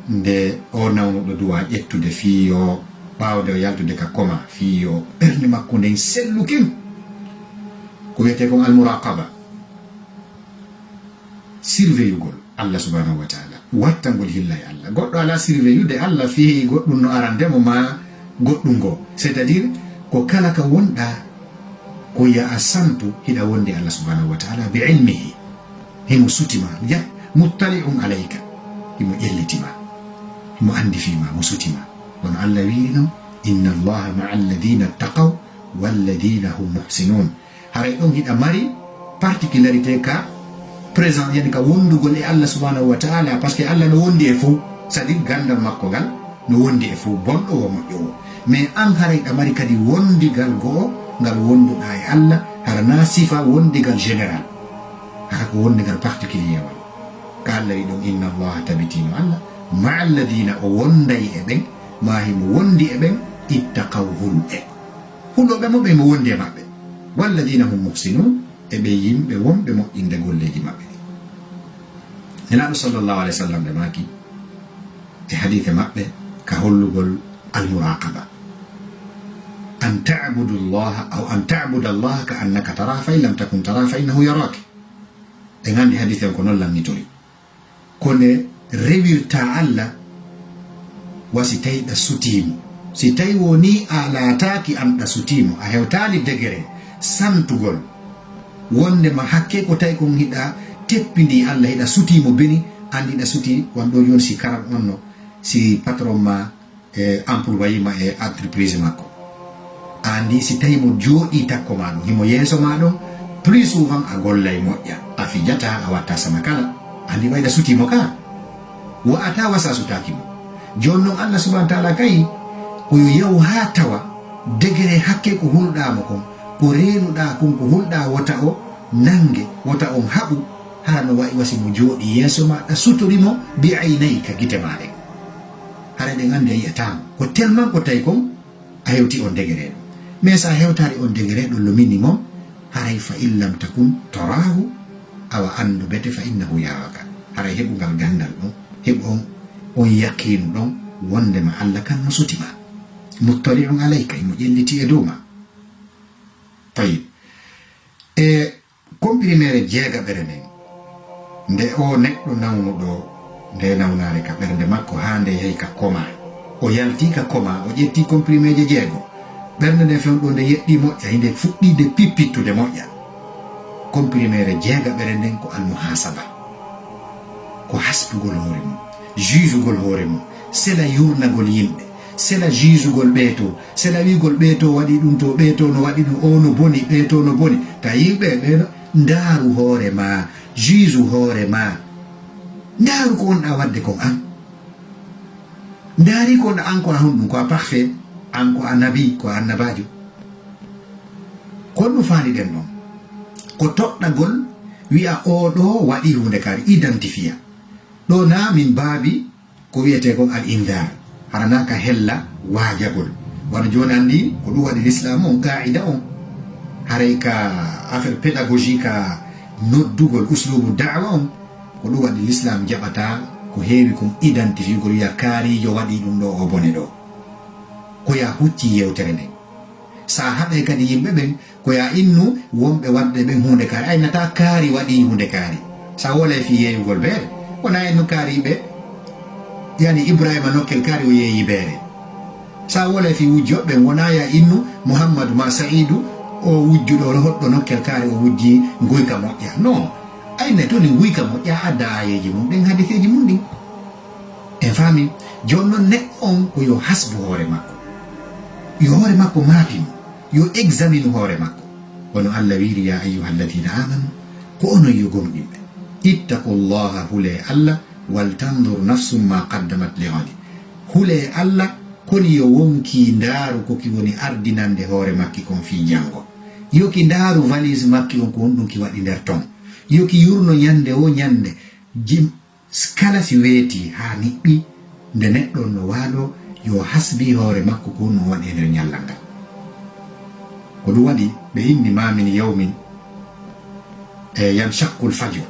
nde o nawno duwa ƴettude fiyo bawde o yaltude ka koma fiyo bernde makko nden sellukin ko wiyete kon almuraqaba surveillugol Allah subhanahu wa ta'ala wattangol hillay Allah goddo ala surveillude Allah fi goddum no arandemo ma goddum go c'est-à-dire ko kala ka wonda ko ya asantu hida wonde Allah subhanahu wa ta'ala bi ilmihi himo sutima ya muttali'un alayka himo jellitima himo andi fima mo sutima don Allah wiino inna Allah ma'al ladina taqaw wal ladina hum muhsinun haray don hida mari particularité ka présent yani ka wondugol e Allah subhanahu wa ta'ala parce que Allah no wondi e fu c'est-à-dire gandal makko gal no wondi e fu bondo o moƴƴo mais an haray da mari kadi wondigal go ngal wonduda e Allah harana sifa wondigal général hako wondigal particulier wal kala idum inna Allah tabitinu Allah ma alladina o wonday e ben ma himo wondi e ben ittaqaw hulbe hulobe mo be mo wondi e mabbe walladina hum muhsinun e be yimbe wonbe mo inde golleji mabbe nelaɗo sallallahu alaihi wasallam de maki e hadith mabbe ka hollugol al muraqaba an ta'budu Allah aw an ta'budu Allah ka annaka tarahu fa in lam takun tarahu fa innahu yaraka e ngandi hadith ko non lamnitori kone rewirta Allah wasi tay da sutimu si tay woni ala taaki am da sutimu a hewtali degere santugol wonde ma hakke ko tay ko hida teppindi Allah hida sutimo beni andi da suti wando yon si karam onno si patron ma employé ma e entreprise makko andi si tawi mo jooɗi takko ma ɗum himo yeeso ma ɗon plus souvent a gollay moƴƴa a fijata a watta sama kala andi ɓayda sutimo ka wa'ata wasa sutakimo joni noon Allah subahana taala kay koyo yahu ha tawa degré hakke ko hulɗamo kon ko renuɗa kon ko hulɗa wota o nange wota on haɓu hara no wayi wasi mo jooɗi yeeso maɗa sutorimo bi aynayi ka gite maɗen hara ɗen andi a yiyatamo ko tellement ko tawi kon a hewti on degré ɗo mais sa hewtari on degré ɗo lo minimum haray fa in lam takun tarahu awa andu bete fa innahu yaraka haray heɓugal gandal ɗon heɓu on yakkinu ɗon wondema Allah kan no sutima muttali'un alayka imo ƴelliti e dow ma tayib e comprimére jeega ɓerenden nde o neɗɗo nawnuɗo nde nawnare ka ɓernde makko ha nde yehi ka koma o yalti ka koma o ƴetti compriméje jeego ɓernde nde fewɗo nde yeɗɗi moƴƴa hinde fuɗɗide pippittude moƴƴa comprimére jeega ɓerenden ko almuhasaba ko hasbugol hoore mum jugugol hoore mum sela yurnagol yimɓe sela jugugol ɓeeto sela wigol ɓeeto waɗi ɗum to ɓeeto no waɗi ɗum o no boni ɓeeto no boni ta yimɓe ɓeeno ndaaru hoore ma juge hoore ma ndaaru ko wonɗa wadde kon an ndaari ko wonɗa an ko a honɗum ko a parfait an ko a nabi ko a annabajo kon no faali ɗen ɗon ko toɗɗagol wi'a oɗo waɗi hunde kari identifiya ɗo na min baabi ko wiyete kon al indar harana ka hella waajagol wona joni andi ko ɗum waɗi l'islam on qaida on haray ka affaire pédagogique ka noddugol uslubu da'wa on ko ɗum waɗi l'islam jaɓata ko heewi kon identifiegol wiya kaarijo waɗi ɗum ɗo o bone ɗo ko ya hucci yewtere nden sa haɓe kadi yimɓe ɓen ko ya innu wonɓe wadde ɓen hunde kaari aynata kaari waɗi hunde kaari sa wolay fi yeeyugol beere wona enno kaariɓe yani ibrahima nokkel kaari o yeeyi beere sa wolay fi wujjoɓe wona ya innu mouhammadou ma saidou o wujjuɗo hoɗɗo nokkel kaari o wujji guyka moƴƴa non ayne to ni guyka moƴƴa adda ayeji mum ɗen hadiseji mum ɗin en faami joni noon neɗɗo on ko yo hasbu hoore makko yo hoore makko maapimo yo examine hoore makko wono Allah wiiri ya ayyuha alladina amanu ko onon yo gomɗinɓe ittaqullaha hule Allah wal tandur nafsum ma qaddamat li ghadi hule Allah koni yo wonki ndaaru koki woni ardinande hoore makki kon fi jango yoki ndaaru valise makki on ko on ɗum ki waɗi nder ton yoki yurno ñande o ñande kala si weeti ha niɓɓi nde neɗɗo no waalo yo hasbi hoore makko ko no waɗi nder ñallal ngal ko ɗum waɗi ɓe inni ma min yawmin yanshaqu lfajr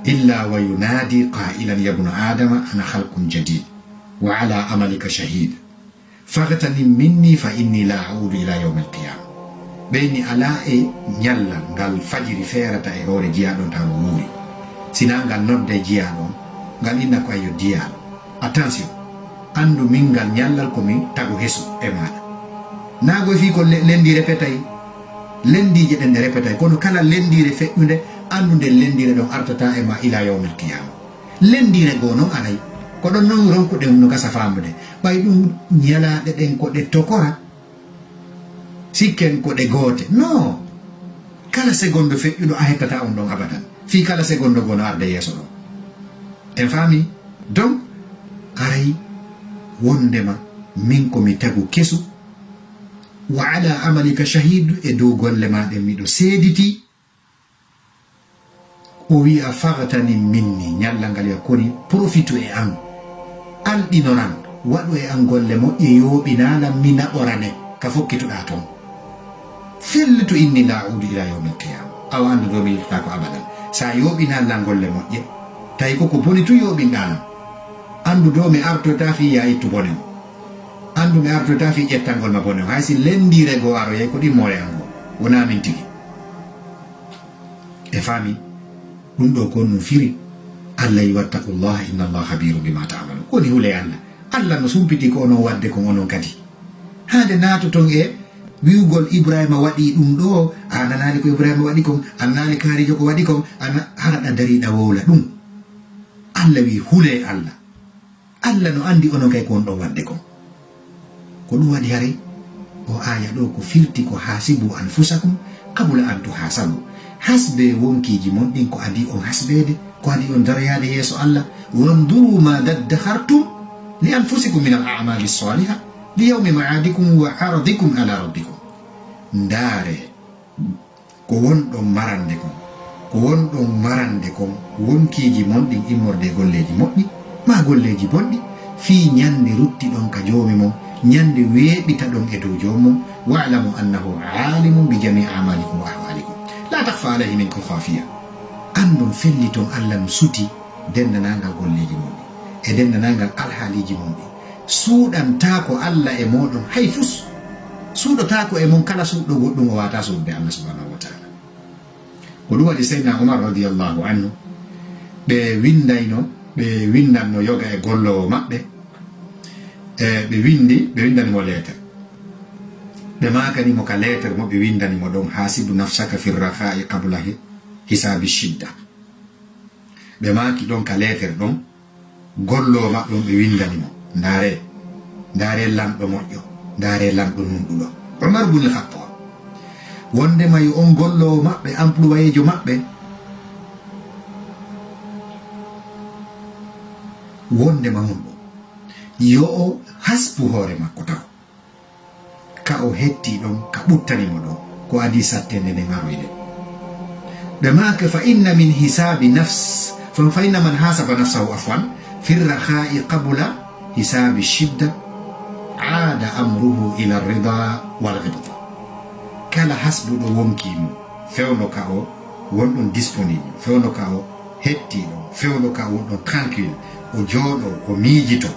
illa wa yunadi qailan ya bna adama ana halqun jadid wa ala amalika shahid fagtanim minni fa inni la audu ila yawmi alqiyama ɓeyni ala e ñallal ngal fajiri feerata e hoore jiyaɗon taw o wuuri sina ngal nodde jiyaɗon ngal inna ko ayo jiyaɗo attention andu min ngal ñallal komin tagu hesu e maɗa nagoy fi ko lendi repetay lendije ɗen ɗe repetay kono kala lendire feƴƴude andu nde lendire ɗon artata e ma ila yawmi alqiyama lendire goo noon aray ko ɗon noon ronkuɗe no gasa famude ɓay ɗum ñalaɗe ɗen ko ɗe tokora sikken ko ɗe goote non kala seconde feƴƴuɗo a hettata on ɗon abadan fi kala seconde gono arde yeeso ɗon en faami donc aray wondema min komi tagu kesu wa ala amalika shahidu e dow golle maɗen miɗo seediti o wi'a fagtani minni ñallal ngal ya koni profitu e an alɗinoran waɗu e an golle moƴƴe yooɓinalam mi naɓorane ka fokkituɗa toon fellitu inni la audu ila yawmi alqiyama awa andu ɗo mi yiltata ko abadan sa yooɓinalal golle moƴƴe tawi koko boni tu yooɓinɗanam andu do mi artota fi ya ittu bone o andu mi artota fi ƴettangol ma bone o hay si lendire goo aro yey ko ɗimmore an goo wona min tigi e faami ɗum ɗo ko no firi Allah yi wattaqullaha inna Allah khabiru bima ta'malu koni hule Allah no sumpiti ko onon wadde ko onon kadi hande naato ton e wiwgol Ibrahima waɗi ɗum ɗo a nanani ko Ibrahima waɗi kon annani kaarijo ko waɗi kon haraɗa dariɗa wowla ɗum Allah wi hule Allah no andi onon kay ko on ɗon wadde kon ko ɗum waɗi hare o aya ɗo ko firti ko hasibu anfusakum qabla an tuhasabu. Hasbe wonkiji mon ɗin ko adi on hasbede, ko adi on darayade yeeso Allah. Wanduru ma daddakhartum li anfusikum min al a'mali salihah li yawmi ma'adikum wa aradikum ala rabbikum. Ndaare ko wonɗon marande kon, ko wonɗon marande kon wonkiji mon ɗin immorde golleji moƴƴi ma golleji bonɗi, fi ñande ruttiɗon ka joomi mon, ñande weeɓita ɗon e dow joomum. wa'lamu annahu alimun bi jami amalikum wa ahwalikum la takhfa alayhi minkum khafiya. Andon felliton Allah no suti dendanagal golleji mon ɗi e dendanagal alhaaliji mon ɗi. Suuɗantako Allah e moɗon hay fus, suuɗotako e mon kala suuɗo goɗɗum o wata suuɗde Allah subhanahu wa ta'ala. ko ɗum waɗi Seydina Umar radiyallahu anhu ɓe windanno yoga e gollowo maɓɓe, ɓe windanimo lettere, ɓe makanimo ka lettere mo ɓe windanimo ɗon hasibu nafsaka fi rakhai qabla hisabi shidda. ɓe maki ɗon ka lettere ɗon gollowo maɓɓe on ɓe windanimo, ndaare lamɗo moƴƴo, ndaare lamɗo nunɗuɗo Umar ibn al-Khattab. wonde mayi on gollowo maɓɓe, employéjo maɓɓe, wonde ma on ɗo yo o hasbu hoore makko taw ka o hetti ɗon ka ɓuttanimo ɗon ko adi sattende nden aroyde. ɓe maaka fa inna min hisabi nafs fa inna man hasaba nafsahu afwan fi rakhai qabla hisabi shidda aada amruhu ila rida wal ghibta. kala hasbuɗo wonkimo fewno ka o wonɗon disponible, fewno ka o hettiɗo, fewno ka wonɗon tranquille, o jooɗo, o miijito,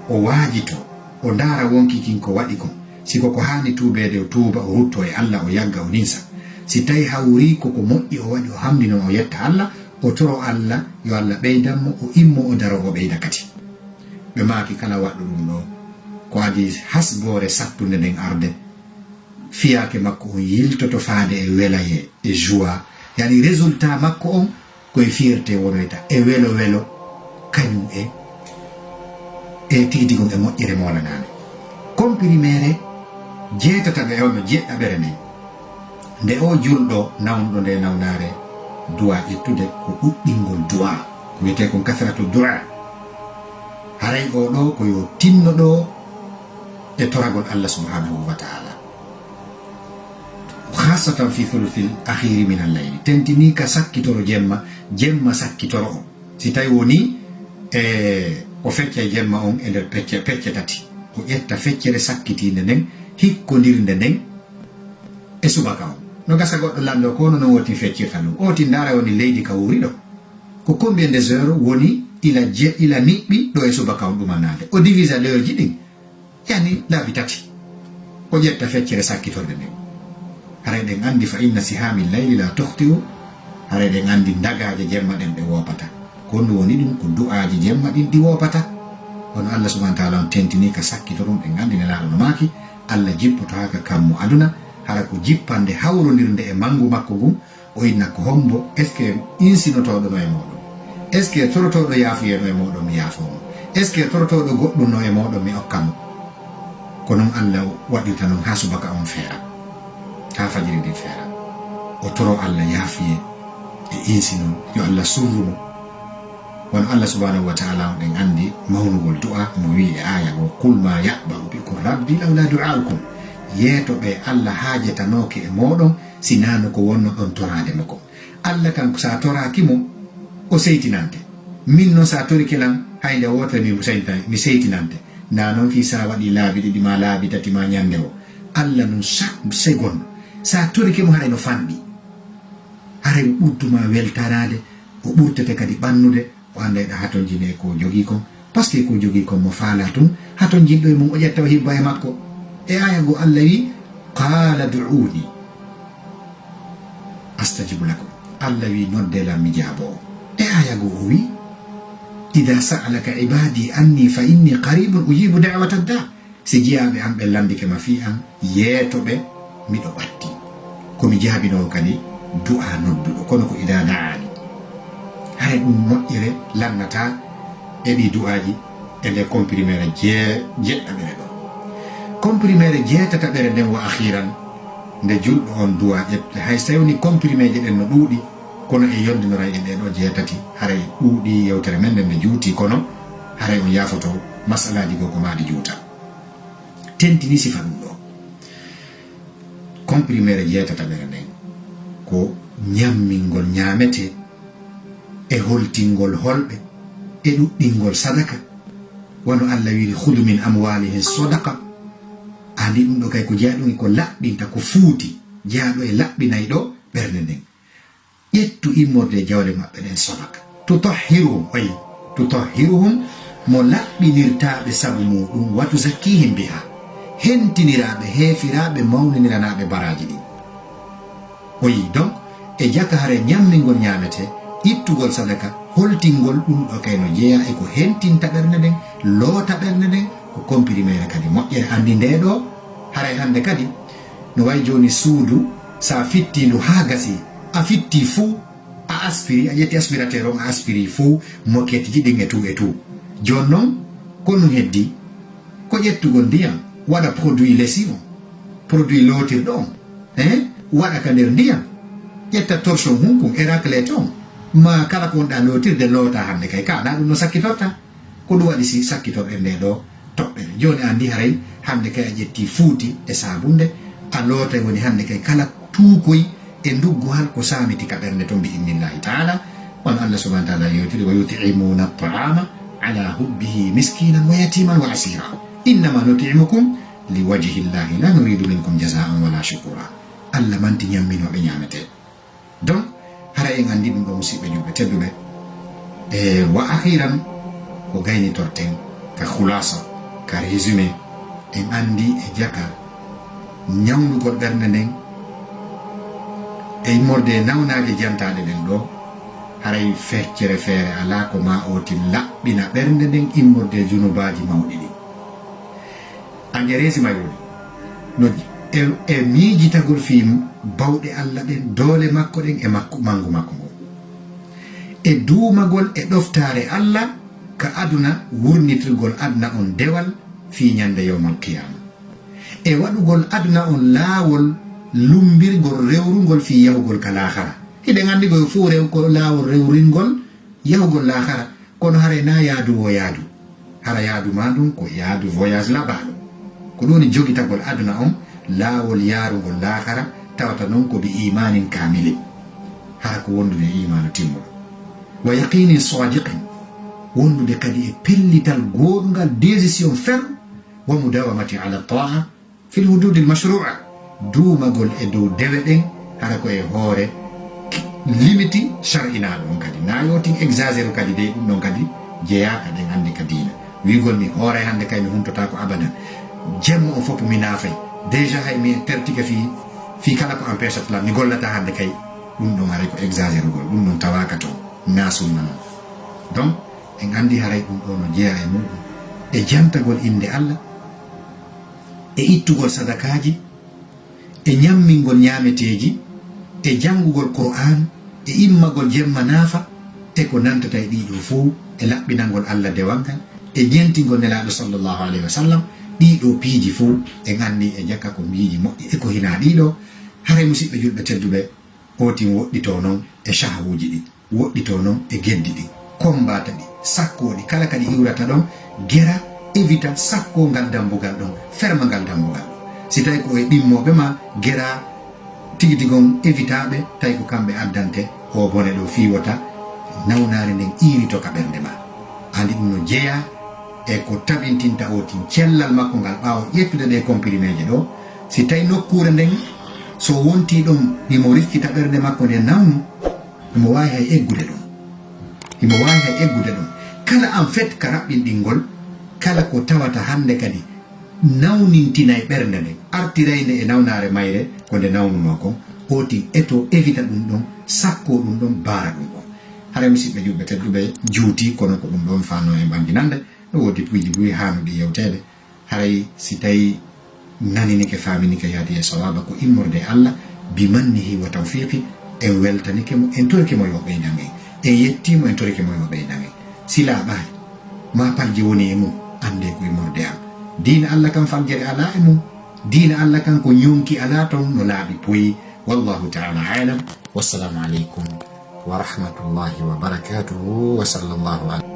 o waajito, o ndaara wonkikin ko waɗi kon. siko ko hani tuubede o tuuba, o rutto e Allah, o yagga, o ninsa. si tawi hawri koko moƴƴi o waɗi, o hamdino, o yetta Allah, o toro Allah yo Allah ɓeydanmo, o immo, o daro, o ɓeyda kadi. ɓe maaki kala waɗɗo ɗum ɗo ko adi hasbore sattude nden arde, fiyake makko on yiltoto faade e welaye e joie, yani résultat makko on koye fierté wonoyta e welo kañum e tigidigon e moƴƴere molanane. comprimére jeetataɓe e ono jeɗɗaɓere nden nde o julɗo nawnuɗo nde nawnare duwa ƴettude ko ɗuɗɗingol duwa, ko wiyete kon kasratu du'a. haray o ɗo ko yo tinno ɗo e toragol Allah subhanahu wa ta'ala, khasatan fi thuluthil akhiri min al-layli. tentini ka sakkitoro jemma sakkitoro on. si tawi woni o fecca jemma on e nder pecce tati, o ƴetta feccere sakkitinde nden hikkodirde nden e subaka on. no gasa goɗɗo lanɗo ko non woti feccirta ɗum, oti ndara woni leydi ka wuri ɗo ko combien des heures woni ila niɓɓi ɗo e subaka on ɗumannade, o divisa l'heure ji ɗin yani laabi tati, o ƴetta feccere sakkitorde nden. haray ɗen andi fa inna sihami layli la tohti'u, haray ɗen andi dagaje jemma ɗen ɗe wopata, ko ndu woni ɗum ko du'aji jemma ɗin ɗi wopata. hono Allah subhanahu wa ta'ala on tentini ka sakkitorum ɗen andi ne laaɗo no maaki Allah jippoto haka kammo aduna, hara ko jippande hawrodirde e mangu makko ngun, o inna ko hombo est ce que insinotoɗo no e moɗon, est ce que torotoɗo yaafuyeno e moɗon mi yaafomo, est ce que torotoɗo goɗɗum no e moɗon mi okkamo. ko noon Allah waɗirta noon ha subaka on feera, ha fajiri ndi feera, o toro Allah yaafuye e insino yo Allah surrumo. wono Allah subhanahu wa ta'ala on ɗen andi mawnugol du'a mo wi e aya o qul ma ya'ba'u bikum rabbi lawla du'aukum. yeetoɓe Allah haajetanoke e moɗon sinano ko wonno ɗon torade mo ko. Allah kan sa torakimo o seytinante, min noon sa tori kilan hayde wotere mi seytinante, nda noon fi sa waɗi laabi ɗiɗi ma laabi tati ma ñande o. Allah noon chaque seconde sa torikimo haray no fanɗi, haray o ɓudduma weltanade, o ɓurtete kadi ɓannude, o anda ɗa haton jine ko jogi kon, par ce que ko jogi kon mo faala tun haton jinɗo e mum o ƴetta o hibba e makko. e aya go Allah wi qala du'uni astajibu lakum, Allah wi noddela mi jaabo. e aya go o wi idha sa'alaka ibadi anni fa inni qaribun ujibu da'wata da. si jiyaɓe am ɓe landike ma fi am yeetoɓe miɗo ɓatti, komi jaabino kadi du'a nodduɗo, kono ko ida da'ani. haray ɗum moƴƴere lannata e ɗi du'aji e nde comprimére jeɗɗaɓere ɗo. comprimére jeetataɓere nden wa akhiran nde julɗo on duwa ƴefte hay so tawi woni compriméje ɗen no ɗuuɗi kono e yondinora e ɗeɗo jeetati haray ɗuuɗi yewtere men nde nde juuti kono haray on yaafoto masalaji go ko maɗi juuta tentini sifa ɗum ɗo comprimére jeetataɓere nden ko ñammingol ñaamete e holtingol holɓe e ɗuɗɗingol sadaka wono Allah wiri hudu min amwalihim sadaqa andi ɗum ɗo kay ko jeeyaɗum ko laɓɓinta ko fuuti jeeyaɗo e laɓɓinayi ɗo ɓernde nden ƴettu immorde jawle maɓɓe ɗen sadaka tutahhiruhum mo laɓɓinirtaɓe sabu muɗum watu zakkihim biha hentiniraɓe heefiraɓe mawniniranaɓe baraji ɗin o yi donc e jaka hare ñammingol ñamete ittugol sadaka holtingol ɗum ɗo kay no jeeya e ko hentinta ɓernde nden loota ɓernde nden ko comprimére kadi moƴƴere andi nde ɗo haray hande kadi no wayi joni suudu sa fitti ndu ha gasi a fitti fuu a aspiri a ƴetti aspirateur on a aspiri fuu moquette ji ɗin e tout joni noon ko ɗum heddi ko ƴettugol ndiyam waɗa produit lessive produit lootirɗo on waɗa ka nder ndiyam ƴetta torchon hunkum e raclette on ma kala ko wonɗa lootirde loota hande kay ka na ɗum no sakkitorta ko ɗum waɗi si sakkitorɗe nde ɗo toɓɓere joni andi haray hande kay a ƴetti fuuti e sabunde a loota woni hande kay kala tuukoy e nduggu hal ko samiti ka ɓernde to bi'idnillahi taala on Allah subhanahu wa taala yewtiri wa yutimuna at-ta'ama ala hubbihi miskinan wa yatiman wa asira innama nutimukum liwajhi llahi la nuridu minkum jazaan wala shukura Allah manti ñamminoɓe ñamete donc hara en andi ɗum ɗo musidɓe julɓe tedduɓe e wa akhiran ko gaynitorten ka khulasa ka résumé en andi e jaka ñawnugol ɓernde nden e immorde nawnaje jantaɗe ɗen ɗo haray feccere feere ala ko ma oti laɓɓina ɓernde nden immorde junubaji mawɗi ɗi ande resima woni no e miijitagol fi bawɗe Allah ɗen doole makko ɗen e mangu makko ngo e duumagol e ɗoftare Allah ka aduna wurnitirgol aduna on dewal fi ñande yawmal qiyama e waɗugol aduna on laawol lumbirgol rewrugol fi yahugol ka lahara hiɗen andi koye fuu rew ko laawol rewringol yahugol lahara kono hara na yaadu o yaadu hara yaadu ma ɗum ko yaadu voyage labaɗo ko ɗum woni jogitagol aduna on laawol yaarugol lahara tawata noon ko bi imanin kamilin hara ko wondude imanu timmuɗo wa yaqinin sadiqin wondude kadi e pellital goɗugal décision ferme wa mudawamati ala taa fi lhududi lmashrua duumagol e dow dewe ɗen hara ko e hoore limiti shar'inaɗo on kadi na yotin exagére kadi de ɗum ɗon kadi jeeyaka ɗen andi ka diina wigol mi hoore hande kay mi huntota ko abadan jemma o fof mi naafay déjà hay mi tertike fi kala ko empêchata lam mi gollata hande kay ɗum ɗon haray ko exagére gol ɗum ɗon tawaka to na sunna noon donc en andi haray ɗum ɗo no jeeya e muɗum e jantagol inde Allah e ittugol sadakaji e ñammingol ñameteji e jangugol Qur'an e immagol jemma naafa e ko nantata e ɗiɗo fuu e laɓɓinangol Allah dewangal e ñentigol nelaɗo sallllahu alayhi wa sallam ɗiɗo piiji fuu en andi e jakka ko mbiiji moƴƴi e ko hina ɗiɗo haray musidɓe julɓe tedduɓe otin woɗɗito noon e shahawuji ɗi woɗɗito noon e geddi ɗi kombata ɗi sakkoɗi kala kadi iwrata ɗon gera évita sakko ngal dambugal ɗon ferma ngal dambugal ɗon si tawi ko e ɗimmoɓe ma gera tigi tigon évitaɓe tawi ko kamɓe addante o bone ɗo fiwota nawnare nden iirito ka ɓernde ma andi ɗum no jeeya e ko tabintinta otin cellal makko ngal ɓaawa ƴettude ɗe compriméje ɗo si tawi nokkure nden so wonti ɗon himo riskita ɓernde makko nde nawnu himo wawi hay eggude ɗon kala en fait ka raɓɓinɗingol kala ko tawata hande kadi nawnintina e ɓernde nden artirayde e nawnare mayre ko nde nawnuno kon oti eto évita ɗum ɗon sakko ɗum ɗon baara ɗum ɗon hara musidɓe julɓe tedduɓe juuti kono ko ɗum ɗon fanno e ɓanginande ɗo wodi puiji buyi hanuɗi yewtede haray si tawi naninike faminike yaadi e sawaba ko immorde Allah bimannihi wa tawfiqi en weltanikemo en torikemo yo ɓeydan en en yettimo en torikemo yo ɓeydan en si laaɓani ma parji woni e mum ande ko immorde am diina Allah kan famjere ala e mum diina Allah kan ko yonki ala ton no laaɓi poyi wallahu taala alam wassalamu aleykum wa rahmatullahi wa barakatuhu wa sallallahu